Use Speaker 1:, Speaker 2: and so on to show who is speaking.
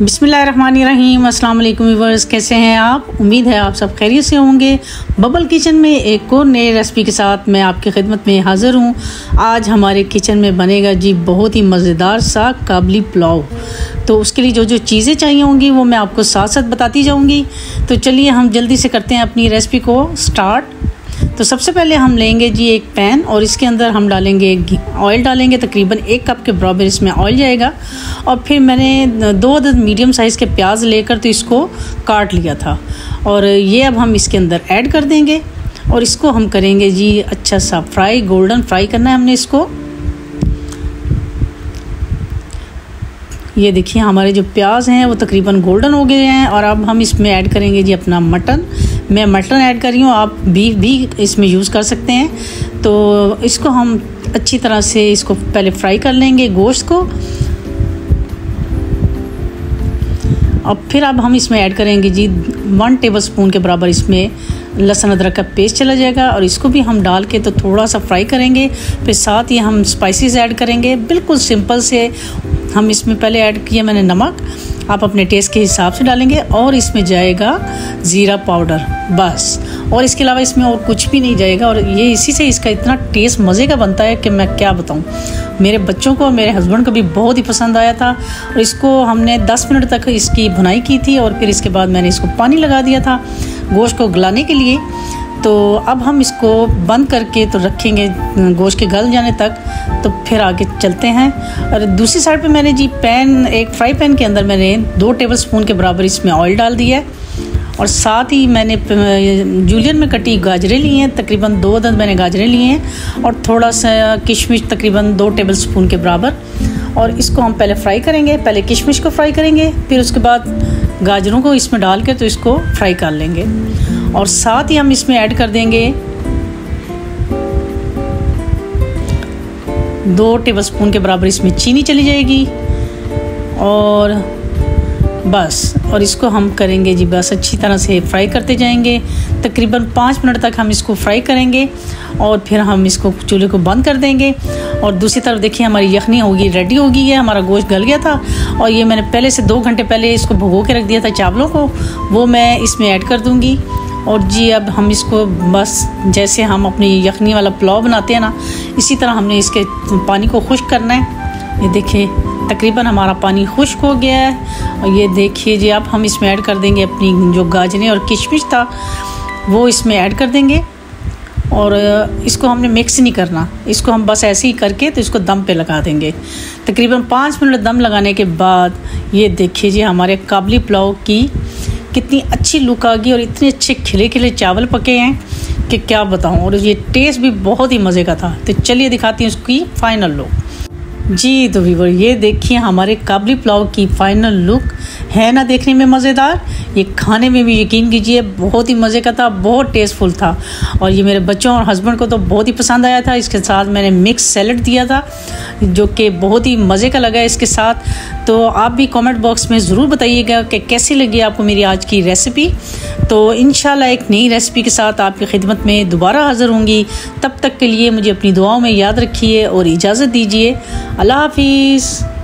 Speaker 1: बिस्मिल्लाहिर्रहमानिर्रहीम। अस्सलाम वालेकुम व्यूअर्स, कैसे हैं आप? उम्मीद है आप सब खैरियत से होंगे। बबल किचन में एक और नई रेसिपी के साथ मैं आपकी खिदमत में हाज़िर हूँ। आज हमारे किचन में बनेगा जी बहुत ही मज़ेदार सा काबली पुलाव। तो उसके लिए जो जो चीज़ें चाहिए होंगी वो मैं आपको साथ साथ बताती जाऊँगी। तो चलिए हम जल्दी से करते हैं अपनी रेसिपी को स्टार्ट। तो सबसे पहले हम लेंगे जी एक पैन और इसके अंदर हम डालेंगे ऑयल डालेंगे। तकरीबन 1 कप के बराबर इसमें ऑयल जाएगा। और फिर मैंने 2 अदद मीडियम साइज़ के प्याज लेकर तो इसको काट लिया था और ये अब हम इसके अंदर ऐड कर देंगे और इसको हम करेंगे जी अच्छा सा फ्राई, गोल्डन फ्राई करना है हमने इसको। ये देखिए हमारे जो प्याज हैं वो तकरीबन गोल्डन हो गए हैं। और अब हम इसमें ऐड करेंगे जी अपना मटन। मैं मटन ऐड कर रही हूँ, आप बीफ भी इसमें यूज़ कर सकते हैं। तो इसको हम अच्छी तरह से इसको पहले फ्राई कर लेंगे गोश्त को। और फिर अब हम इसमें ऐड करेंगे जी 1 टेबलस्पून के बराबर इसमें लहसुन अदरक का पेस्ट चला जाएगा और इसको भी हम डाल के तो थोड़ा सा फ्राई करेंगे। फिर साथ ही हम स्पाइसेस ऐड करेंगे, बिल्कुल सिंपल से। हम इसमें पहले ऐड किया मैंने नमक, आप अपने टेस्ट के हिसाब से डालेंगे। और इसमें जाएगा ज़ीरा पाउडर बस, और इसके अलावा इसमें और कुछ भी नहीं जाएगा। और ये इसी से इसका इतना टेस्ट मज़े का बनता है कि मैं क्या बताऊँ। मेरे बच्चों को, मेरे हस्बैंड को भी बहुत ही पसंद आया था। और इसको हमने 10 मिनट तक इसकी भुनाई की थी और फिर इसके बाद मैंने इसको पानी लगा दिया था गोश्त को गलाने के लिए। तो अब हम इसको बंद करके तो रखेंगे गोश्त के गल जाने तक। तो फिर आगे चलते हैं। और दूसरी साइड पे मैंने जी एक फ्राई पैन के अंदर मैंने 2 टेबलस्पून के बराबर इसमें ऑयल डाल दिया है। और साथ ही मैंने जूलियन में कटी गाजरें ली हैं, तकरीबन 2 अदद मैंने गाजरें ली हैं। और थोड़ा सा किशमिश तकरीबन 2 टेबलस्पून के बराबर। और इसको हम पहले फ्राई करेंगे, पहले किशमिश को फ्राई करेंगे, फिर उसके बाद गाजरों को इसमें डाल के तो इसको फ्राई कर लेंगे। और साथ ही हम इसमें ऐड कर देंगे 2 टेबलस्पून के बराबर इसमें चीनी चली जाएगी। और बस, और इसको हम करेंगे जी बस अच्छी तरह से फ्राई करते जाएंगे। तकरीबन 5 मिनट तक हम इसको फ्राई करेंगे और फिर हम इसको चूल्हे को बंद कर देंगे। और दूसरी तरफ देखिए हमारी यखनी होगी, रेडी हो गई है। हमारा गोश्त गल गया था और ये मैंने पहले से 2 घंटे पहले इसको भिगो के रख दिया था चावलों को, वो मैं इसमें ऐड कर दूँगी। और जी अब हम इसको बस जैसे हम अपनी यखनी वाला पुलाव बनाते हैं ना, इसी तरह हमने इसके पानी को खुश्क करना है। ये देखिए तकरीबन हमारा पानी खुश्क हो गया है। और ये देखिए जी अब हम इसमें ऐड कर देंगे अपनी जो गाजरें और किशमिश था वो इसमें ऐड कर देंगे। और इसको हमने मिक्स नहीं करना, इसको हम बस ऐसे ही करके तो इसको दम पे लगा देंगे। तकरीबन 5 मिनट दम लगाने के बाद ये देखिए जी हमारे काबली पुलाव की कितनी अच्छी लुक आ गई और इतने अच्छे खिले खिले चावल पके हैं कि क्या बताऊं। और ये टेस्ट भी बहुत ही मज़े का था। तो चलिए दिखाती हूँ उसकी फ़ाइनल लुक जी। तो व्यूअर ये देखिए हमारे काबली पुलाव की फ़ाइनल लुक है ना, देखने में मज़ेदार। ये खाने में भी यकीन कीजिए बहुत ही मज़े का था, बहुत टेस्टफुल था। और ये मेरे बच्चों और हस्बैंड को तो बहुत ही पसंद आया था। इसके साथ मैंने मिक्स सैलड दिया था जो कि बहुत ही मज़े का लगा इसके साथ। तो आप भी कमेंट बॉक्स में ज़रूर बताइएगा कि कैसी लगी आपको मेरी आज की रेसिपी। तो इंशाल्लाह एक नई रेसिपी के साथ आपकी खिदमत में दोबारा हाज़िर होंगी। तब तक के लिए मुझे अपनी दुआओं में याद रखिए और इजाज़त दीजिए। अल्लाह हाफिज़।